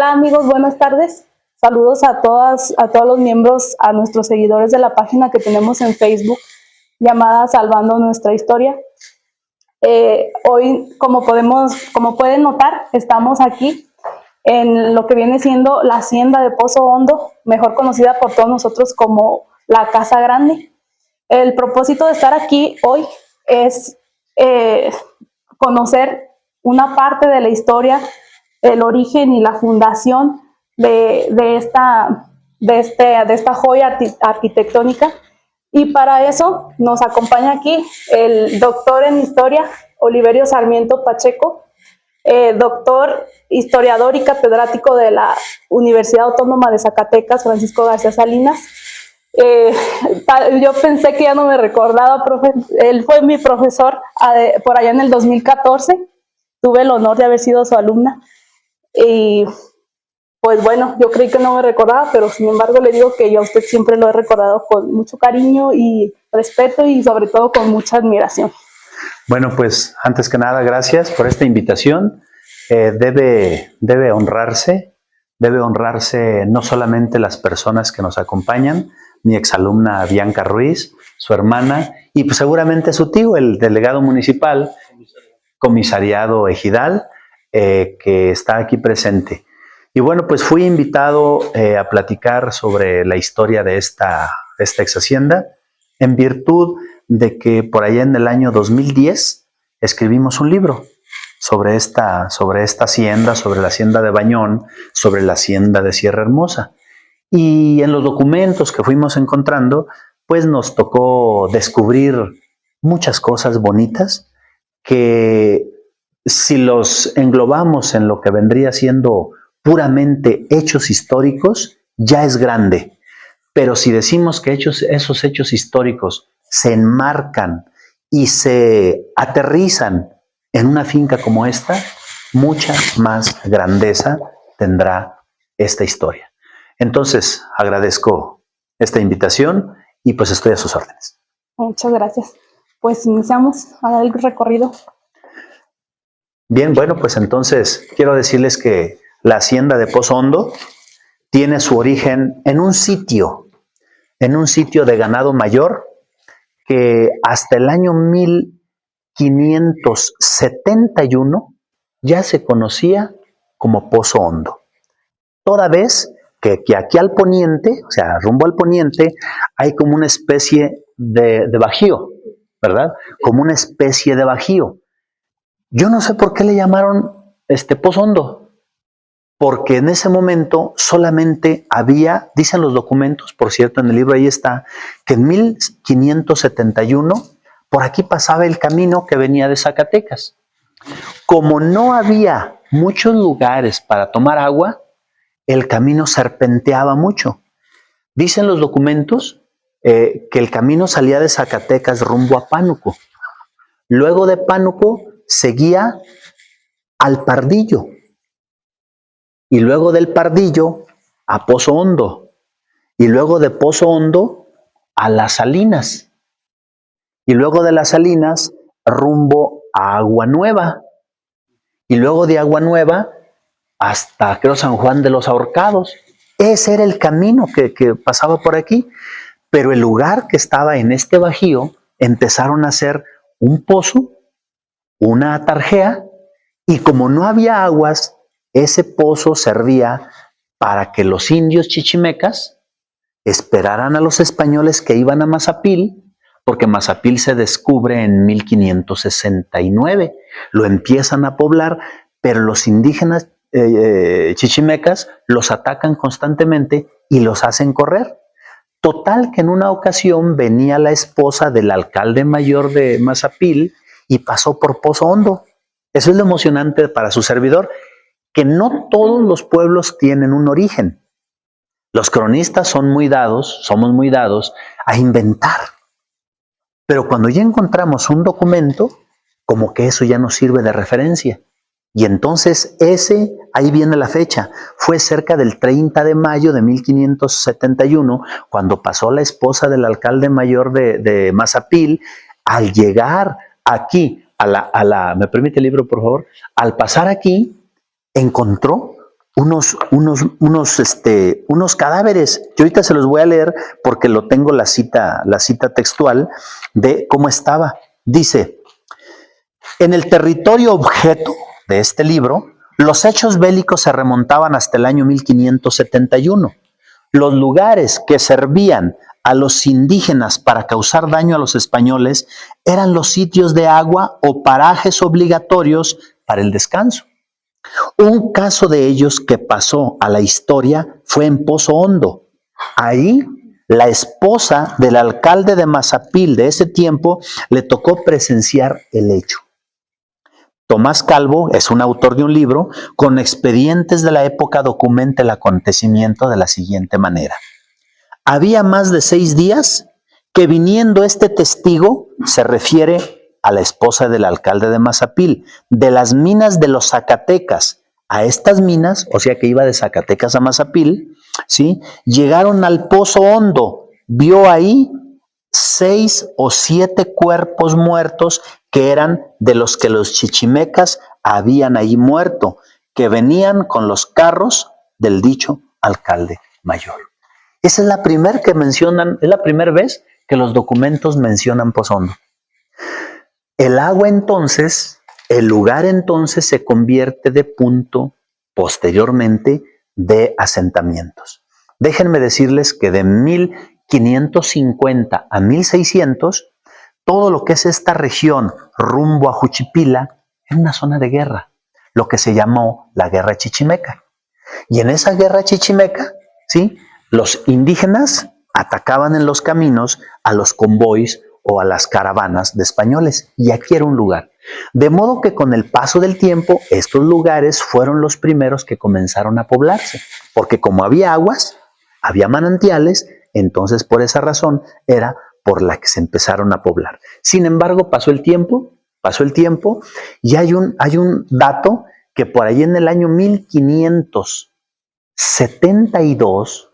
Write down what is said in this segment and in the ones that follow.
Hola amigos, buenas tardes. Saludos a todos los miembros, a nuestros seguidores de la página que tenemos en Facebook llamada Salvando Nuestra Historia. Hoy, como pueden notar, estamos aquí en lo que viene siendo la hacienda de Pozo Hondo, mejor conocida por todos nosotros como la Casa Grande. El propósito de estar aquí hoy es conocer una parte de la historia, el origen y la fundación de esta joya arquitectónica. Y para eso nos acompaña aquí el doctor en historia, Oliverio Sarmiento Pacheco, doctor, historiador y catedrático de la Universidad Autónoma de Zacatecas, Francisco García Salinas. Yo pensé que ya no me recordaba, profe. Él fue mi profesor por allá en el 2014. Tuve el honor de haber sido su alumna. Y pues bueno, yo creí que no me recordaba, pero sin embargo le digo que yo a usted siempre lo he recordado con mucho cariño y respeto y sobre todo con mucha admiración. Bueno, pues antes que nada, gracias por esta invitación. Debe honrarse no solamente las personas que nos acompañan, mi exalumna Bianca Ruiz, su hermana y pues seguramente su tío, el delegado municipal, comisariado ejidal, que está aquí presente. Y bueno, pues fui invitado a platicar sobre la historia de esta ex hacienda en virtud de que por allá en el año 2010 escribimos un libro sobre esta hacienda, sobre la hacienda de Bañón, sobre la hacienda de Sierra Hermosa. Y en los documentos que fuimos encontrando, pues nos tocó descubrir muchas cosas bonitas que si los englobamos en lo que vendría siendo puramente hechos históricos, ya es grande. Pero si decimos que esos hechos históricos se enmarcan y se aterrizan en una finca como esta, mucha más grandeza tendrá esta historia. Entonces, agradezco esta invitación y pues estoy a sus órdenes. Muchas gracias. Pues iniciamos a dar el recorrido. Bien, bueno, pues entonces quiero decirles que la hacienda de Pozo Hondo tiene su origen en un sitio de ganado mayor que hasta el año 1571 ya se conocía como Pozo Hondo. Toda vez que aquí al poniente, o sea, rumbo al poniente, hay como una especie de bajío, ¿verdad? Como una especie de bajío. Yo no sé por qué le llamaron Pozo Hondo, porque en ese momento solamente había, dicen los documentos, por cierto, en el libro ahí está, que en 1571 por aquí pasaba el camino que venía de Zacatecas. Como no había muchos lugares para tomar agua, el camino serpenteaba mucho. Dicen los documentos que el camino salía de Zacatecas rumbo a Pánuco. Luego de Pánuco seguía al Pardillo. Y luego del Pardillo a Pozo Hondo. Y luego de Pozo Hondo a Las Salinas. Y luego de Las Salinas rumbo a Agua Nueva. Y luego de Agua Nueva hasta, creo, San Juan de los Ahorcados. Ese era el camino que pasaba por aquí. Pero el lugar que estaba en este bajío empezaron a hacer un pozo, una tarjea, y como no había aguas, ese pozo servía para que los indios chichimecas esperaran a los españoles que iban a Mazapil, porque Mazapil se descubre en 1569. Lo empiezan a poblar, pero los indígenas chichimecas los atacan constantemente y los hacen correr. Total que en una ocasión venía la esposa del alcalde mayor de Mazapil y pasó por Pozo Hondo. Eso es lo emocionante para su servidor, que no todos los pueblos tienen un origen. Los cronistas somos muy dados a inventar. Pero cuando ya encontramos un documento, como que eso ya nos sirve de referencia. Y entonces ahí viene la fecha, fue cerca del 30 de mayo de 1571, cuando pasó la esposa del alcalde mayor de Mazapil. Al llegar aquí, ¿me permite el libro, por favor? Al pasar aquí, encontró unos cadáveres. Yo ahorita se los voy a leer porque lo tengo la cita textual de cómo estaba. Dice, en el territorio objeto de este libro, los hechos bélicos se remontaban hasta el año 1571. Los lugares que servían a los indígenas para causar daño a los españoles eran los sitios de agua o parajes obligatorios para el descanso. Un caso de ellos que pasó a la historia fue en Pozo Hondo. Ahí, la esposa del alcalde de Mazapil de ese tiempo le tocó presenciar el hecho. Tomás Calvo es un autor de un libro con expedientes de la época, documenta el acontecimiento de la siguiente manera. Había más de 6 días que viniendo este testigo, se refiere a la esposa del alcalde de Mazapil, de las minas de los Zacatecas a estas minas, o sea que iba de Zacatecas a Mazapil, ¿sí? Llegaron al Pozo Hondo, vio ahí 6 o 7 cuerpos muertos que eran de los que los chichimecas habían ahí muerto, que venían con los carros del dicho alcalde mayor. Esa es la primera que mencionan, es la primera vez que los documentos mencionan Pozo Hondo. El agua entonces, el lugar entonces se convierte de punto posteriormente de asentamientos. Déjenme decirles que de 1550 a 1600, todo lo que es esta región rumbo a Juchipila era una zona de guerra, lo que se llamó la Guerra Chichimeca. Y en esa Guerra Chichimeca, ¿sí?, los indígenas atacaban en los caminos a los convoys o a las caravanas de españoles, y aquí era un lugar. De modo que con el paso del tiempo, estos lugares fueron los primeros que comenzaron a poblarse, porque como había aguas, había manantiales, entonces por esa razón era por la que se empezaron a poblar. Sin embargo, pasó el tiempo, y hay un dato que por ahí en el año 1572,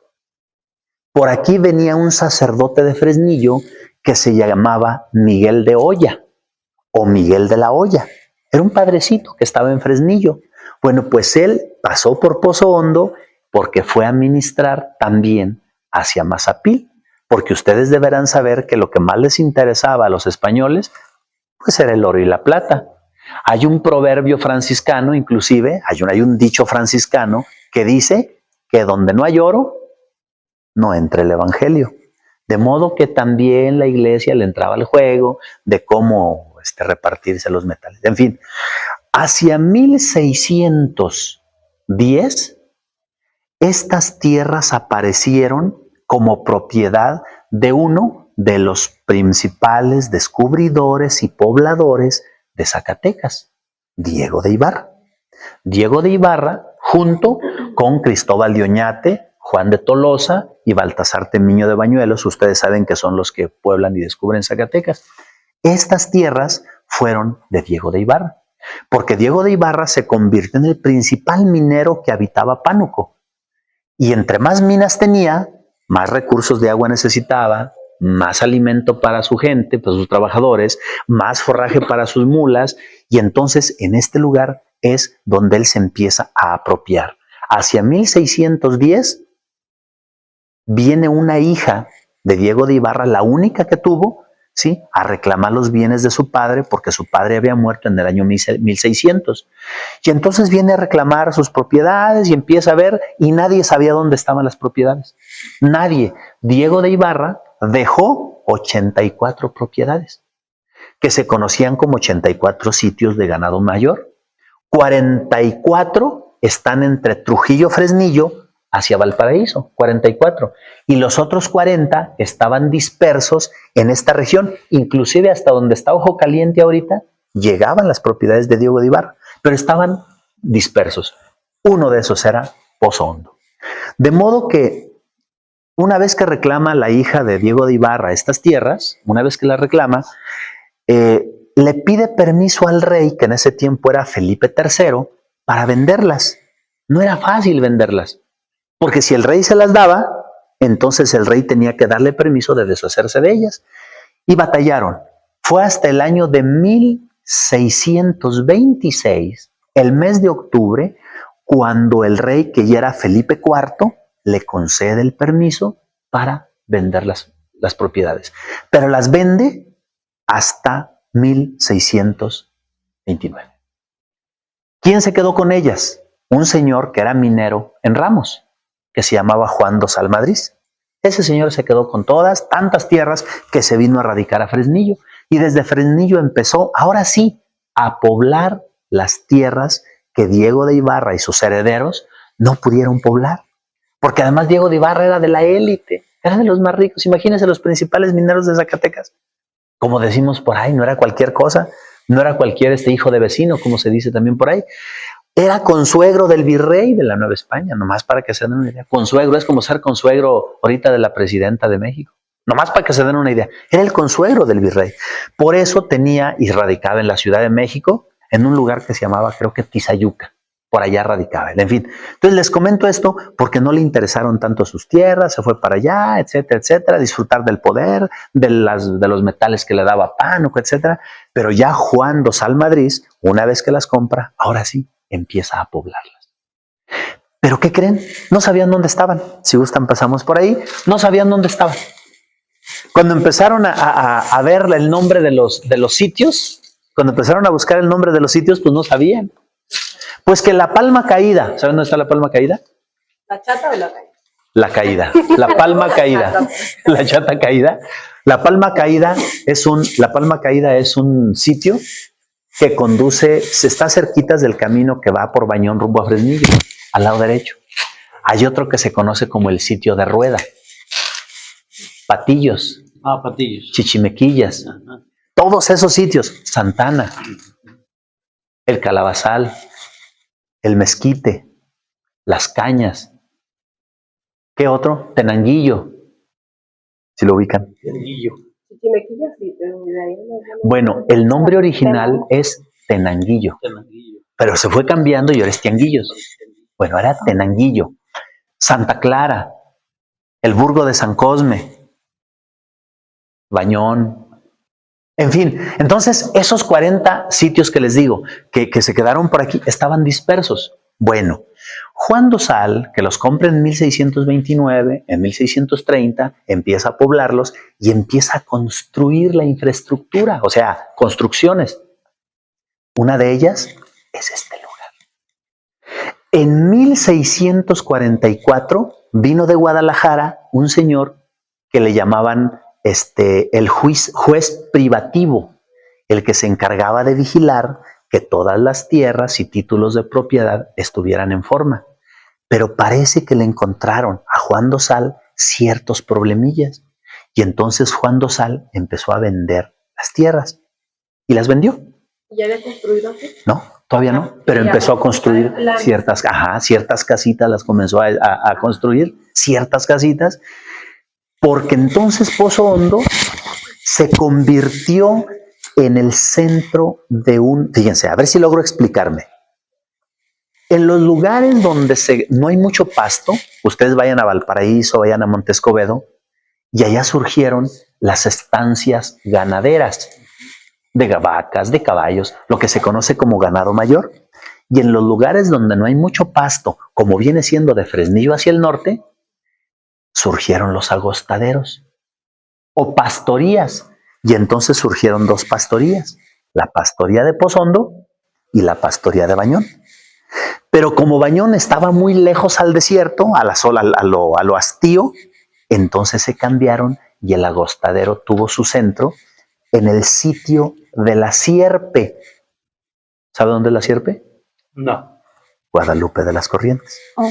por aquí venía un sacerdote de Fresnillo que se llamaba Miguel de Hoya o Miguel de la Hoya. Era un padrecito que estaba en Fresnillo. Bueno, pues él pasó por Pozo Hondo porque fue a ministrar también hacia Mazapil, porque ustedes deberán saber que lo que más les interesaba a los españoles pues era el oro y la plata. Hay un proverbio franciscano, inclusive, hay un dicho franciscano que dice que donde no hay oro, no entra el evangelio. De modo que también la iglesia le entraba al juego de cómo repartirse los metales. En fin, hacia 1610, estas tierras aparecieron como propiedad de uno de los principales descubridores y pobladores de Zacatecas, Diego de Ibarra. Diego de Ibarra, junto con Cristóbal de Oñate, Juan de Tolosa y Baltasar Temiño de Bañuelos, ustedes saben que son los que pueblan y descubren Zacatecas. Estas tierras fueron de Diego de Ibarra, porque Diego de Ibarra se convirtió en el principal minero que habitaba Pánuco. Y entre más minas tenía, más recursos de agua necesitaba, más alimento para su gente, para sus trabajadores, más forraje para sus mulas, y entonces en este lugar es donde él se empieza a apropiar. Hacia 1610 viene una hija de Diego de Ibarra, la única que tuvo, ¿sí?, a reclamar los bienes de su padre, porque su padre había muerto en el año 1600. Y entonces viene a reclamar sus propiedades y empieza a ver, y nadie sabía dónde estaban las propiedades. Nadie. Diego de Ibarra dejó 84 propiedades, que se conocían como 84 sitios de ganado mayor. 44 están entre Trujillo, Fresnillo, hacia Valparaíso, 44. Y los otros 40 estaban dispersos en esta región, inclusive hasta donde está Ojo Caliente ahorita, llegaban las propiedades de Diego de Ibarra, pero estaban dispersos. Uno de esos era Pozo Hondo. De modo que una vez que reclama la hija de Diego de Ibarra estas tierras, una vez que las reclama, le pide permiso al rey, que en ese tiempo era Felipe III, para venderlas. No era fácil venderlas, porque si el rey se las daba, entonces el rey tenía que darle permiso de deshacerse de ellas. Y batallaron. Fue hasta el año de 1626, el mes de octubre, cuando el rey, que ya era Felipe IV, le concede el permiso para vender las propiedades. Pero las vende hasta 1629. ¿Quién se quedó con ellas? Un señor que era minero en Ramos, que se llamaba Juan Dosal Madrid. Ese señor se quedó con todas, tantas tierras, que se vino a radicar a Fresnillo. Y desde Fresnillo empezó, ahora sí, a poblar las tierras que Diego de Ibarra y sus herederos no pudieron poblar. Porque además Diego de Ibarra era de la élite, era de los más ricos. Imagínense los principales mineros de Zacatecas. Como decimos por ahí, no era cualquier cosa, no era cualquier hijo de vecino, como se dice también por ahí. Era consuegro del virrey de la Nueva España, nomás para que se den una idea. Consuegro es como ser consuegro ahorita de la presidenta de México. Nomás para que se den una idea. Era el consuegro del virrey. Por eso tenía y radicaba en la Ciudad de México, en un lugar que se llamaba, creo que Tizayuca. Por allá radicaba. En fin, entonces les comento esto porque no le interesaron tanto sus tierras, se fue para allá, etcétera, etcétera, disfrutar del poder, de los metales que le daba Pánuco, etcétera. Pero ya Juan Dosal Madrid, una vez que las compra, ahora sí, empieza a poblarlas. ¿Pero qué creen? No sabían dónde estaban. Si gustan, pasamos por ahí. No sabían dónde estaban. Cuando empezaron a ver el nombre de los sitios, cuando empezaron a buscar el nombre de los sitios, pues no sabían. Pues que la Palma Caída, ¿saben dónde está la Palma Caída? ¿La chata o la caída? La caída, la Palma Caída, la chata caída. La Palma Caída es un sitio que conduce, se está cerquitas del camino que va por Bañón rumbo a Fresnillo, al lado derecho. Hay otro que se conoce como el sitio de Rueda. Patillos. Patillos. Chichimequillas. Ajá. Todos esos sitios. Santana. El Calabazal. El Mezquite. Las Cañas. ¿Qué otro? Tenanguillo. Si lo ubican. Tenanguillo. Chichimequillas, sí, pero de ahí no. Bueno, el nombre original es Tenanguillo, Tenanguillo. pero se fue cambiando y ahora es Tianguillos. Bueno, era Tenanguillo. Santa Clara, el Burgo de San Cosme, Bañón. En fin, entonces esos 40 sitios que les digo, que se quedaron por aquí, estaban dispersos. Bueno, Juan Dosal, que los compra en 1629, en 1630, empieza a poblarlos y empieza a construir la infraestructura, o sea, construcciones. Una de ellas es este lugar. En 1644 vino de Guadalajara un señor que le llamaban el juez privativo, el que se encargaba de vigilar que todas las tierras y títulos de propiedad estuvieran en forma. Pero parece que le encontraron a Juan Dosal ciertos problemillas. Y entonces Juan Dosal empezó a vender las tierras y las vendió. ¿Ya había construido aquí? No, todavía no, pero empezó a construir ciertas casitas, las comenzó a construir, ciertas casitas, porque entonces Pozo Hondo se convirtió en el centro de fíjense, a ver si logro explicarme. En los lugares donde no hay mucho pasto, ustedes vayan a Valparaíso, vayan a Montescobedo, y allá surgieron las estancias ganaderas de vacas, de caballos, lo que se conoce como ganado mayor. Y en los lugares donde no hay mucho pasto, como viene siendo de Fresnillo hacia el norte, surgieron los agostaderos o pastorías. Y entonces surgieron dos pastorías, la pastoría de Pozo Hondo y la pastoría de Bañón. Pero como Bañón estaba muy lejos al desierto, a lo hastío, entonces se cambiaron y el agostadero tuvo su centro en el sitio de la Sierpe. ¿Sabe dónde es la Sierpe? No. Guadalupe de las Corrientes. Oh.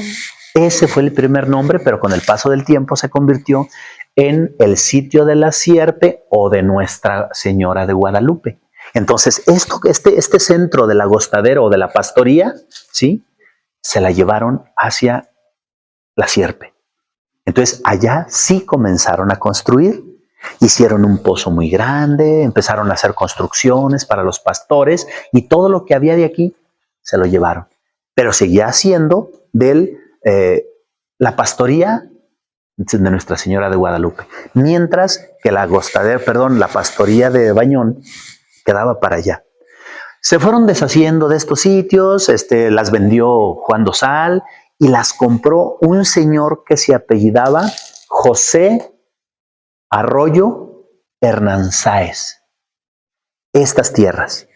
Ese fue el primer nombre, pero con el paso del tiempo se convirtió en el sitio de la Sierpe o de Nuestra Señora de Guadalupe. Entonces, este centro del agostadero o de la pastoría, ¿sí?, se la llevaron hacia la Sierpe. Entonces, allá sí comenzaron a construir. Hicieron un pozo muy grande, empezaron a hacer construcciones para los pastores y todo lo que había de aquí se lo llevaron. Pero seguía siendo la pastoría de Nuestra Señora de Guadalupe. Mientras que la pastoría de Bañón quedaba para allá. Se fueron deshaciendo de estos sitios, las vendió Juan Dosal y las compró un señor que se apellidaba José Arroyo Hernánzáez. Estas tierras.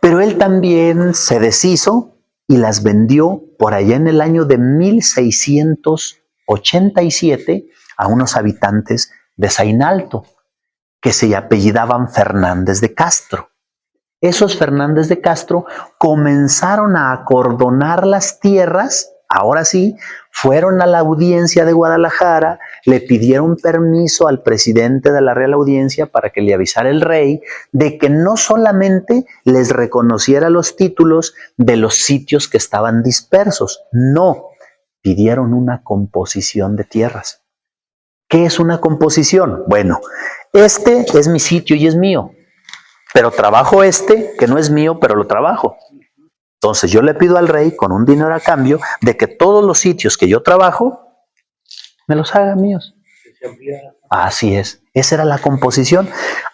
Pero él también se deshizo y las vendió por allá en el año de 1687 a unos habitantes de Zainalto que se apellidaban Fernández de Castro. Esos Fernández de Castro comenzaron a acordonar las tierras. Ahora sí, fueron a la audiencia de Guadalajara, le pidieron permiso al presidente de la Real Audiencia para que le avisara el rey de que no solamente les reconociera los títulos de los sitios que estaban dispersos, no, pidieron una composición de tierras. ¿Qué es una composición? Bueno, este es mi sitio y es mío, pero trabajo que no es mío, pero lo trabajo. Entonces yo le pido al rey con un dinero a cambio de que todos los sitios que yo trabajo me los haga míos. Así es, esa era la composición.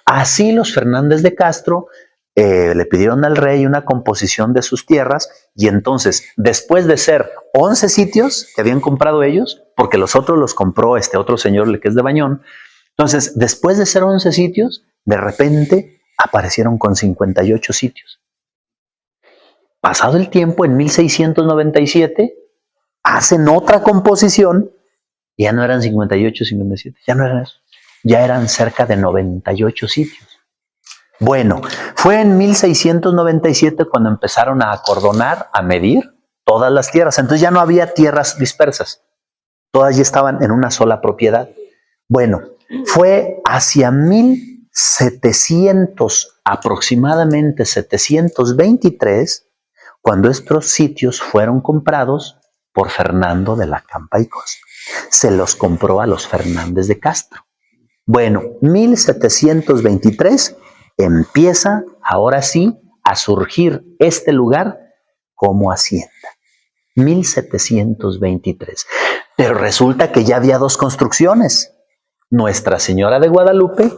Así los Fernández de Castro le pidieron al rey una composición de sus tierras y entonces después de ser 11 sitios que habían comprado ellos, porque los otros los compró otro señor que es de Bañón, entonces después de ser 11 sitios, de repente aparecieron con 58 sitios. Pasado el tiempo, en 1697, hacen otra composición y ya no eran 58, 57, ya no eran eso, ya eran cerca de 98 sitios. Bueno, fue en 1697 cuando empezaron a acordonar, a medir todas las tierras. Entonces ya no había tierras dispersas, todas ya estaban en una sola propiedad. Bueno, fue hacia 1700, aproximadamente 723, cuando estos sitios fueron comprados por Fernando de la Campa y Costa. Se los compró a los Fernández de Castro. Bueno, 1723 empieza ahora sí a surgir este lugar como hacienda. 1723. Pero resulta que ya había dos construcciones. Nuestra Señora de Guadalupe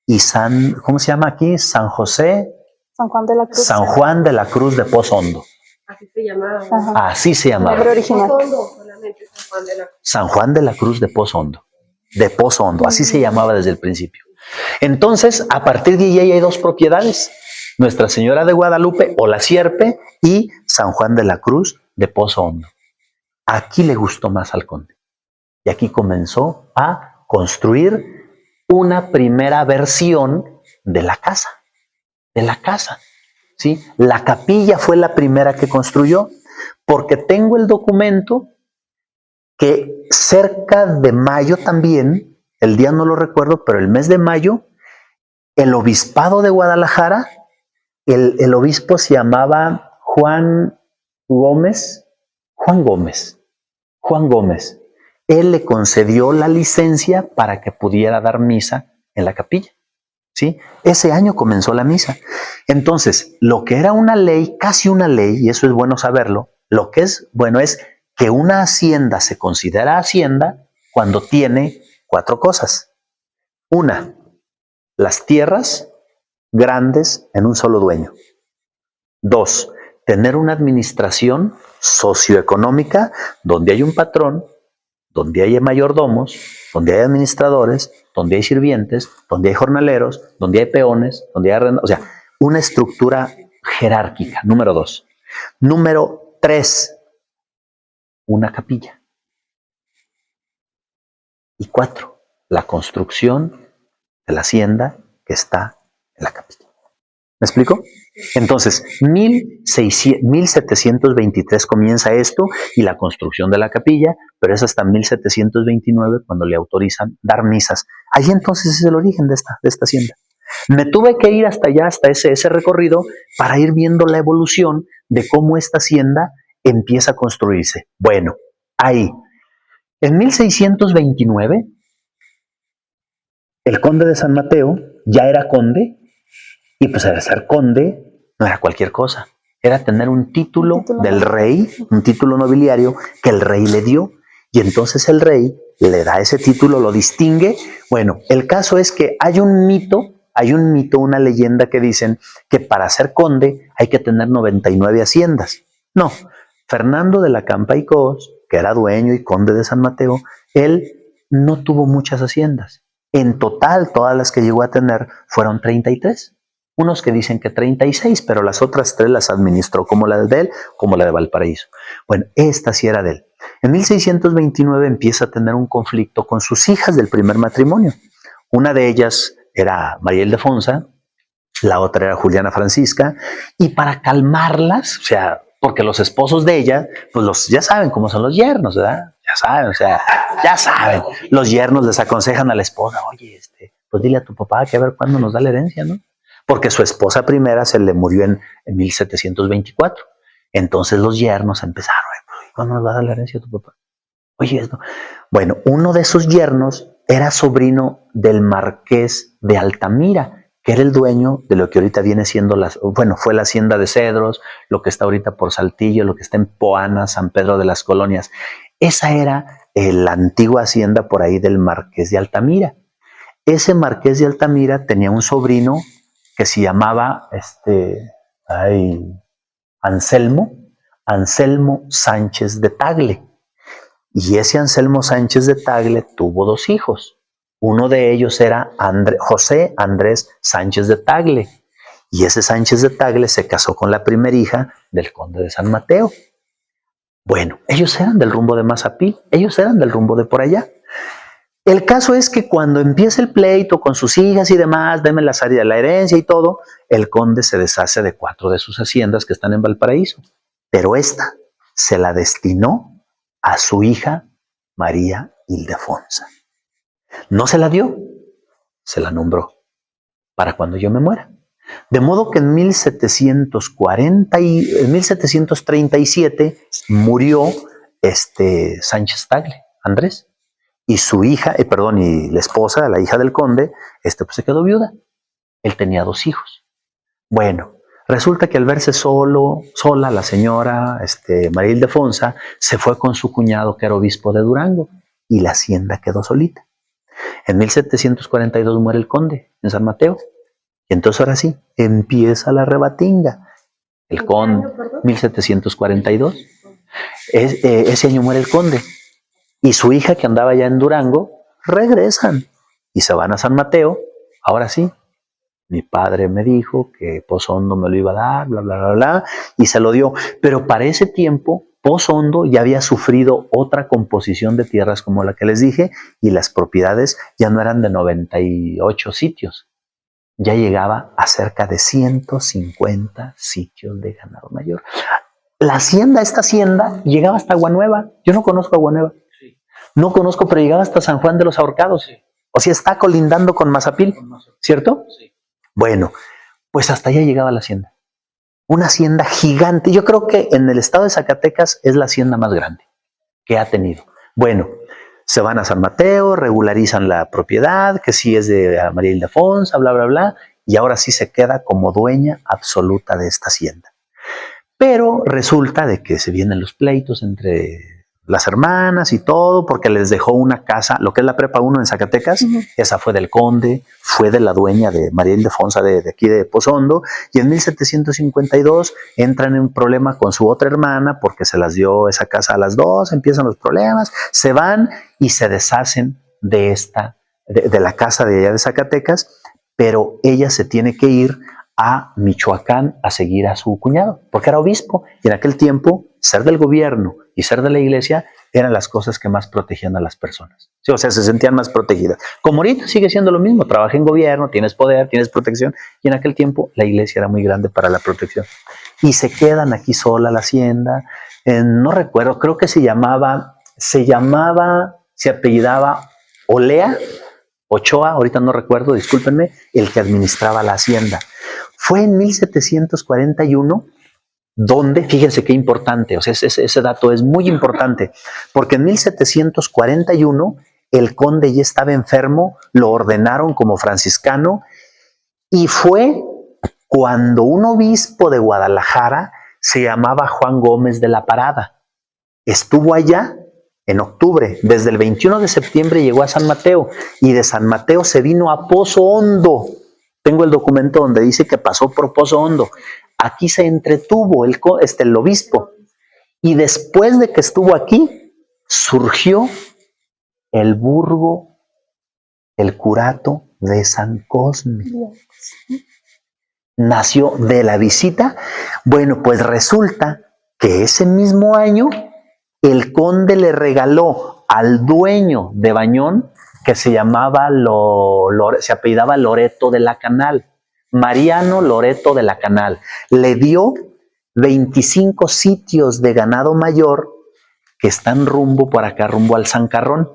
y ¿cómo se llama aquí? San José. San Juan de la Cruz. San Juan de la Cruz de Pozo Hondo. Así se llamaba. Ajá. Así se llamaba. Nombre original. Solamente San Juan de la Cruz. San Juan de la Cruz de Pozo Hondo. De Pozo Hondo, así se llamaba desde el principio. Entonces, a partir de ahí hay dos propiedades. Nuestra Señora de Guadalupe o la Sierpe y San Juan de la Cruz de Pozo Hondo. Aquí le gustó más al conde. Y aquí comenzó a construir una primera versión de la casa. ¿Sí? La capilla fue la primera que construyó, porque tengo el documento que cerca de mayo también, el día no lo recuerdo, pero el mes de mayo, el obispado de Guadalajara, el obispo se llamaba Juan Gómez. Él le concedió la licencia para que pudiera dar misa en la capilla. ¿Sí? Ese año comenzó la misa. Entonces, lo que era una ley, casi una ley, y eso es bueno saberlo, lo que es bueno es que una hacienda se considera hacienda cuando tiene 4 cosas. Una, las tierras grandes en un solo dueño. 2, tener una administración socioeconómica donde hay un patrón, donde hay mayordomos, donde hay administradores, donde hay sirvientes, donde hay jornaleros, donde hay peones, donde hay arrendados, o sea, una estructura jerárquica, número 2. Número 3, una capilla. Y 4, la construcción de la hacienda que está en la capilla. ¿Me explico? Entonces, 1723 comienza esto y la construcción de la capilla, pero es hasta 1729 cuando le autorizan dar misas. Ahí entonces es el origen de esta hacienda. Me tuve que ir hasta allá, hasta ese recorrido, para ir viendo la evolución de cómo esta hacienda empieza a construirse. Bueno, ahí, en 1629, el conde de San Mateo ya era conde, y pues al ser conde no era cualquier cosa, era tener un título del rey, un título nobiliario que el rey le dio, y entonces el rey le da ese título, lo distingue. Bueno, el caso es que hay un mito Hay un mito, una leyenda que dicen que para ser conde hay que tener 99 haciendas. No, Fernando de la Campa y Cos, que era dueño y conde de San Mateo, él no tuvo muchas haciendas. En total, todas las que llegó a tener fueron 33. Unos que dicen que 36, pero las otras 3 las administró, como la de él, como la de Valparaíso. Bueno, esta sí era de él. En 1629 empieza a tener un conflicto con sus hijas del primer matrimonio. Una de ellas era María Ildefonsa, la otra era Juliana Francisca, y para calmarlas, o sea, porque los esposos de ella, pues ya saben cómo son los yernos, ¿verdad? Ya saben, o sea, ya saben. Los yernos les aconsejan a la esposa, oye, pues dile a tu papá que a ver cuándo nos da la herencia, ¿no? Porque su esposa primera se le murió en 1724. Entonces los yernos empezaron, ¿cuándo nos va a dar la herencia a tu papá? Oye, esto. Bueno, uno de esos yernos era sobrino del marqués de Altamira, que era el dueño de lo que ahorita viene siendo fue la hacienda de Cedros, lo que está ahorita por Saltillo, lo que está en Poana, San Pedro de las Colonias. Esa era la antigua hacienda por ahí del marqués de Altamira. Ese marqués de Altamira tenía un sobrino que se llamaba Anselmo Sánchez de Tagle. Y ese Anselmo Sánchez de Tagle tuvo 2 hijos. Uno de ellos era José Andrés Sánchez de Tagle. Y ese Sánchez de Tagle se casó con la primera hija del conde de San Mateo. Bueno, ellos eran del rumbo de Mazapil, ellos eran del rumbo de por allá. El caso es que cuando empieza el pleito con sus hijas y demás, denme la herencia y todo, el conde se deshace de 4 de sus haciendas que están en Valparaíso. Pero esta se la destinó a su hija María Ildefonsa. No se la dio, se la nombró para cuando yo me muera. De modo que en 1737 murió Sánchez Tagle, Andrés, y su hija, y la esposa, la hija del conde, pues se quedó viuda. Él tenía 2 hijos. Bueno, resulta que al verse sola la señora María Ildefonsa se fue con su cuñado que era obispo de Durango y la hacienda quedó solita. En 1742 muere el conde en San Mateo y entonces ahora sí empieza la rebatinga. El conde, 1742. Ese año muere el conde y su hija que andaba ya en Durango regresan y se van a San Mateo. Ahora sí. Mi padre me dijo que Pozo Hondo me lo iba a dar, bla, bla, bla, bla, y se lo dio. Pero para ese tiempo, Pozo Hondo ya había sufrido otra composición de tierras como la que les dije, y las propiedades ya no eran de 98 sitios. Ya llegaba a cerca de 150 sitios de ganado mayor. Esta hacienda, llegaba hasta Agua Nueva. Yo no conozco Agua Nueva. Sí. No conozco, pero llegaba hasta San Juan de los Ahorcados. Sí. O sea, está colindando con Mazapil, ¿cierto? Sí. Bueno, pues hasta allá llegaba la hacienda. Una hacienda gigante. Yo creo que en el estado de Zacatecas es la hacienda más grande que ha tenido. Bueno, se van a San Mateo, regularizan la propiedad, que sí es de María Ildefonsa, bla, bla, bla, y ahora sí se queda como dueña absoluta de esta hacienda. Pero resulta de que se vienen los pleitos entre las hermanas y todo, porque les dejó una casa, lo que es la Prepa 1 en Zacatecas, esa fue del conde, fue de la dueña de María Ildefonsa de aquí de Pozo Hondo, y en 1752 entran en un problema con su otra hermana, porque se las dio esa casa a las 2, empiezan los problemas, se van y se deshacen de la casa de allá de Zacatecas, pero ella se tiene que ir a Michoacán a seguir a su cuñado, porque era obispo, y en aquel tiempo ser del gobierno y ser de la iglesia eran las cosas que más protegían a las personas. Sí, o sea, se sentían más protegidas. Como ahorita sigue siendo lo mismo, trabaja en gobierno, tienes poder, tienes protección, y en aquel tiempo la iglesia era muy grande para la protección. Y se quedan aquí sola la hacienda, no recuerdo, creo que se apellidaba Ochoa, ahorita no recuerdo, discúlpenme, el que administraba la hacienda. Fue en 1741 donde, fíjense qué importante, o sea, ese dato es muy importante, porque en 1741 el conde ya estaba enfermo, lo ordenaron como franciscano, y fue cuando un obispo de Guadalajara se llamaba Juan Gómez de la Parada. Estuvo allá en octubre, desde el 21 de septiembre llegó a San Mateo, y de San Mateo se vino a Pozo Hondo, tengo el documento donde dice que pasó por Pozo Hondo. Aquí se entretuvo el obispo. Y después de que estuvo aquí, surgió el burgo, el curato de San Cosme. Nació de la visita. Bueno, pues resulta que ese mismo año el conde le regaló al dueño de Bañón, que se llamaba se apellidaba Loreto de la Canal, Mariano Loreto de la Canal, le dio 25 sitios de ganado mayor que están rumbo por acá, rumbo al Zancarrón.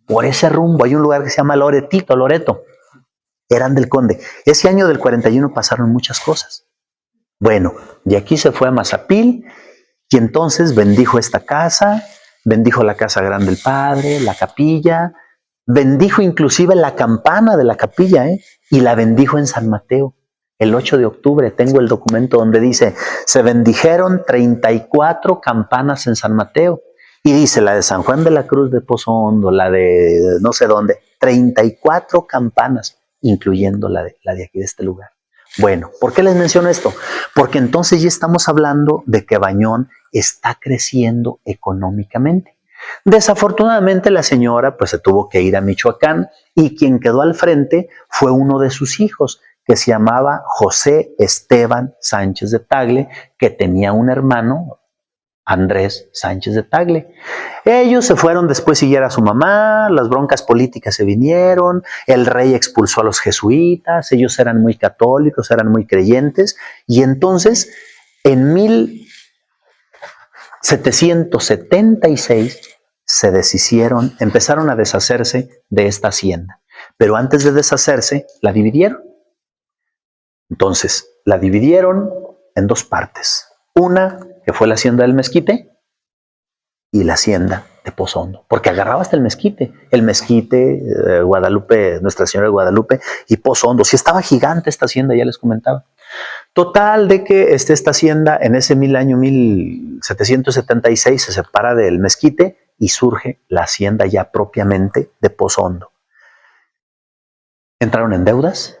Por ese rumbo hay un lugar que se llama Loreto. Eran del conde. Ese año del 41 pasaron muchas cosas. Bueno, de aquí se fue a Mazapil y entonces bendijo esta casa, bendijo la casa grande del padre, la capilla, bendijo inclusive la campana de la capilla, y la bendijo en San Mateo. El 8 de octubre tengo el documento donde dice, se bendijeron 34 campanas en San Mateo. Y dice la de San Juan de la Cruz de Pozo Hondo, la de no sé dónde, 34 campanas, incluyendo la de aquí de este lugar. Bueno, ¿por qué les menciono esto? Porque entonces ya estamos hablando de que Bañón está creciendo económicamente. Desafortunadamente la señora pues se tuvo que ir a Michoacán y quien quedó al frente fue uno de sus hijos, que se llamaba José Esteban Sánchez de Tagle, que tenía un hermano, Andrés Sánchez de Tagle. Ellos se fueron, después siguiera a su mamá, las broncas políticas se vinieron, el rey expulsó a los jesuitas, ellos eran muy católicos, eran muy creyentes, y entonces en 1776 se deshicieron, empezaron a deshacerse de esta hacienda, pero antes de deshacerse la dividieron. Entonces la dividieron en dos partes, una que fue la hacienda del Mezquite y la hacienda de Pozo Hondo, porque agarraba hasta el Mezquite, Guadalupe, Nuestra Señora de Guadalupe y Pozo Hondo. Sí estaba gigante esta hacienda, ya les comentaba. Total de que esta hacienda en ese año 1776 se separa del Mezquite y surge la hacienda ya propiamente de Pozo Hondo. Entraron en deudas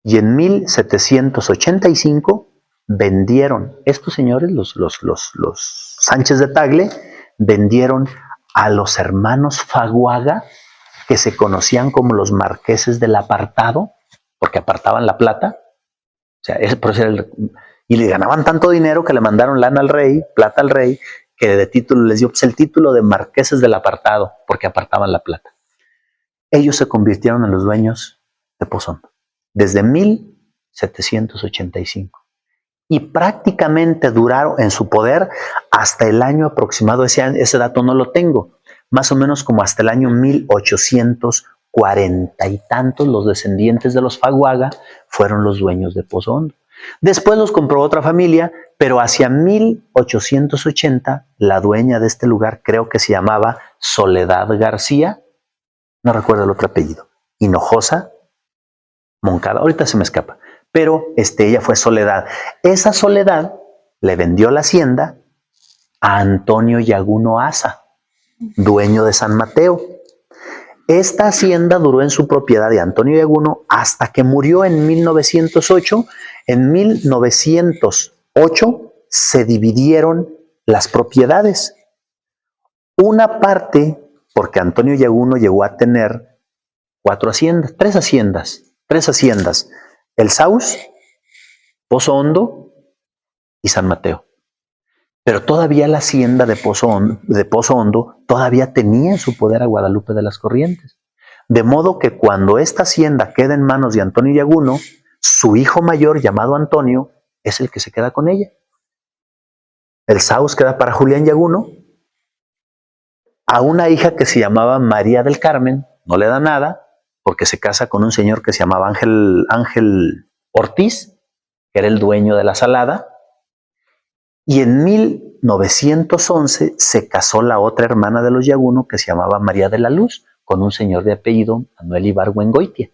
y en 1785 vendieron, estos señores, los Sánchez de Tagle, vendieron a los hermanos Faguaga, que se conocían como los marqueses del apartado, porque apartaban la plata. O sea, y le ganaban tanto dinero que le mandaron lana al rey, plata al rey, que de título les dio el título de marqueses del apartado, porque apartaban la plata. Ellos se convirtieron en los dueños de Pozo Hondo desde 1785. Y prácticamente duraron en su poder hasta el año aproximado, ese dato no lo tengo, más o menos como hasta el año 1840 y tantos. Los descendientes de los Faguaga fueron los dueños de Pozo Hondo. Después los compró otra familia, pero hacia 1880 la dueña de este lugar, creo que se llamaba Soledad García, no recuerdo el otro apellido, Hinojosa, Moncada, ahorita se me escapa, pero ella fue Soledad. Esa Soledad le vendió la hacienda a Antonio Yaguno Asa, dueño de San Mateo. Esta hacienda duró en su propiedad de Antonio Yaguno hasta que murió en 1908. En 1908 se dividieron las propiedades. Una parte, porque Antonio Yaguno llegó a tener tres haciendas, el Saus, Pozo Hondo y San Mateo. Pero todavía la hacienda de Pozo Hondo todavía tenía en su poder a Guadalupe de las Corrientes. De modo que cuando esta hacienda queda en manos de Antonio Yaguno, su hijo mayor, llamado Antonio, es el que se queda con ella. El Saus queda para Julián Yaguno. A una hija que se llamaba María del Carmen no le da nada, porque se casa con un señor que se llamaba Ángel Ortiz, que era el dueño de la Salada. Y en 1911 se casó la otra hermana de los Yaguno, que se llamaba María de la Luz, con un señor de apellido Manuel Ibargüengoitia.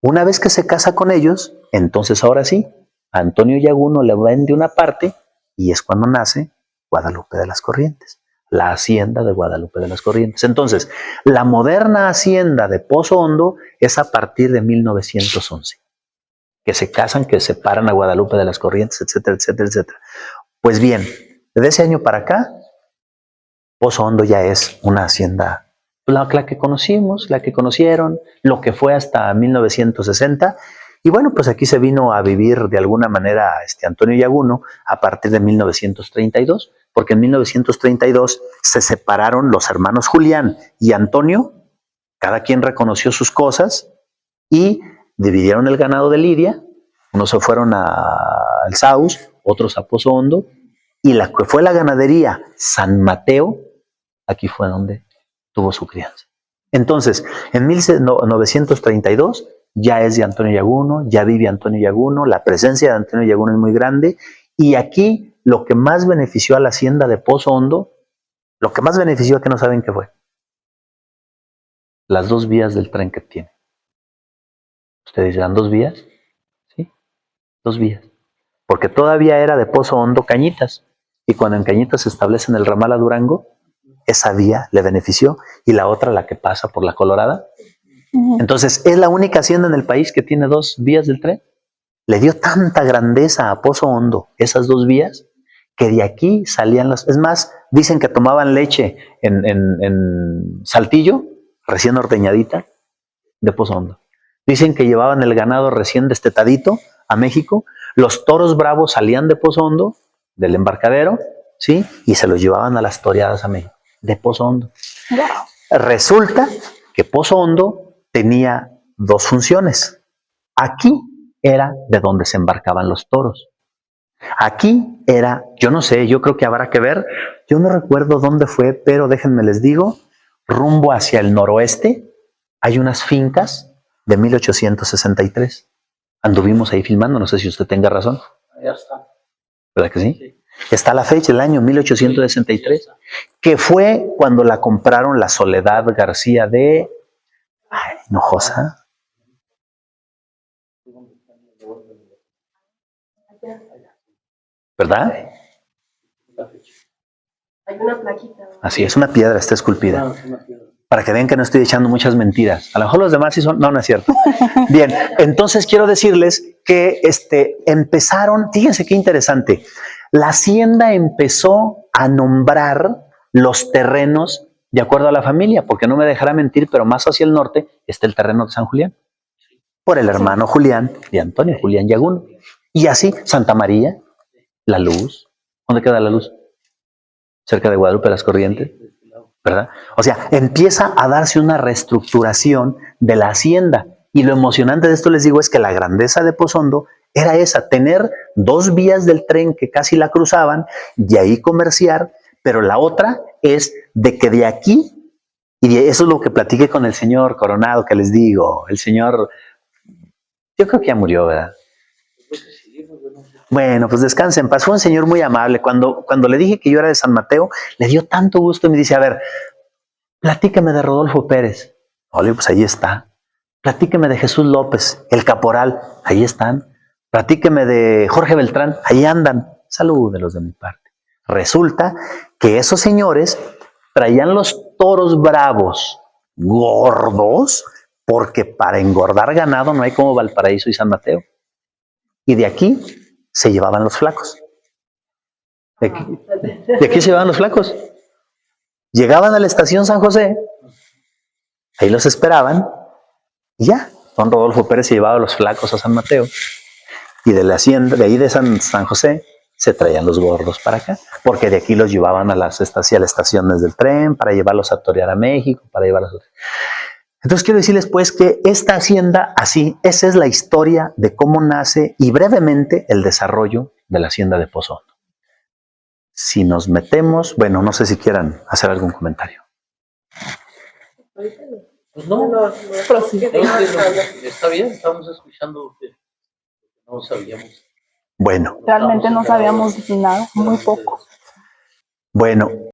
Una vez que se casa con ellos, entonces ahora sí, Antonio Yaguno le vende una parte y es cuando nace Guadalupe de las Corrientes. la hacienda de Guadalupe de las Corrientes. Entonces, la moderna hacienda de Pozo Hondo es a partir de 1911, que se casan, que separan a Guadalupe de las Corrientes, etcétera, etcétera, etcétera. Pues bien, desde ese año para acá, Pozo Hondo ya es una hacienda, la que conocimos, la que conocieron, lo que fue hasta 1960. Y bueno, pues aquí se vino a vivir de alguna manera Antonio Yaguno a partir de 1932, porque en 1932 se separaron los hermanos Julián y Antonio, cada quien reconoció sus cosas y dividieron el ganado de Lidia. Unos se fueron al Saus, otros a Pozo Hondo, y la que fue la ganadería San Mateo, aquí fue donde tuvo su crianza. Entonces, en 1932 ya es de Antonio Yaguno, ya vive Antonio Yaguno, la presencia de Antonio Yaguno es muy grande, y aquí lo que más benefició a la hacienda de Pozo Hondo, lo que más benefició, que no saben qué fue, las 2 vías del tren que tiene. Ustedes dirán, ¿2 vías? Sí, 2 vías. Porque todavía era de Pozo Hondo Cañitas, y cuando en Cañitas se establecen el ramal a Durango, esa vía le benefició, y la otra, la que pasa por la Colorada. Entonces, es la única hacienda en el país que tiene 2 vías del tren. Le dio tanta grandeza a Pozo Hondo esas 2 vías, que de aquí salían las... Es más, dicen que tomaban leche en Saltillo, recién ordeñadita, de Pozo Hondo. Dicen que llevaban el ganado recién destetadito a México, los toros bravos salían de Pozo Hondo, del embarcadero, ¿sí? Y se los llevaban a las toreadas a México, de Pozo Hondo. Wow. Resulta que Pozo Hondo tenía 2 funciones. Aquí era de donde se embarcaban los toros. Aquí era, yo no sé, yo creo que habrá que ver, yo no recuerdo dónde fue, pero déjenme les digo, rumbo hacia el noroeste, hay unas fincas de 1863. Anduvimos ahí filmando, no sé si usted tenga razón. Ya está. ¿Verdad que sí? Está la fecha, el año 1863, que fue cuando la compraron la Soledad García de Hinojosa. ¿Verdad? Hay una plaquita. Así es, una piedra, está esculpida. Para que vean que no estoy echando muchas mentiras. A lo mejor los demás sí son... No, no es cierto. Bien, entonces quiero decirles que empezaron, fíjense qué interesante, la hacienda empezó a nombrar los terrenos de acuerdo a la familia, porque no me dejará mentir, pero más hacia el norte está el terreno de San Julián, por el hermano Julián de Antonio, Julián Yaguno. Y así, Santa María, La Luz. ¿Dónde queda La Luz? Cerca de Guadalupe de las Corrientes, ¿verdad? O sea, empieza a darse una reestructuración de la hacienda. Y lo emocionante de esto, les digo, es que la grandeza de Pozo Hondo era esa, tener 2 vías del tren que casi la cruzaban, de ahí comerciar, pero la otra es de que de aquí, y eso es lo que platiqué con el señor Coronado, que les digo, el señor, yo creo que ya murió, ¿verdad? Bueno, pues descanse en paz. Fue un señor muy amable. Cuando le dije que yo era de San Mateo, le dio tanto gusto y me dice, a ver, platíqueme de Rodolfo Pérez. Ole, pues ahí está. Platíqueme de Jesús López, el caporal. Ahí están. Platíqueme de Jorge Beltrán. Ahí andan. Salúdelos de mi parte. Resulta que esos señores traían los toros bravos, gordos, porque para engordar ganado no hay como Valparaíso y San Mateo. Y de aquí se llevaban los flacos. De aquí se llevaban los flacos. Llegaban a la estación San José, ahí los esperaban, y ya, don Rodolfo Pérez se llevaba los flacos a San Mateo, y de la hacienda, de ahí de San José, se traían los gordos para acá, porque de aquí los llevaban a las estaciones del tren, para llevarlos a torear a México, para llevarlos a... Entonces quiero decirles pues que esta hacienda, así, esa es la historia de cómo nace y brevemente el desarrollo de la hacienda de Pozo Hondo. Si nos metemos, bueno, no sé si quieran hacer algún comentario. Pues no, está bien, estamos escuchando que no sabíamos. Bueno. Realmente no sabíamos nada, muy poco. Bueno,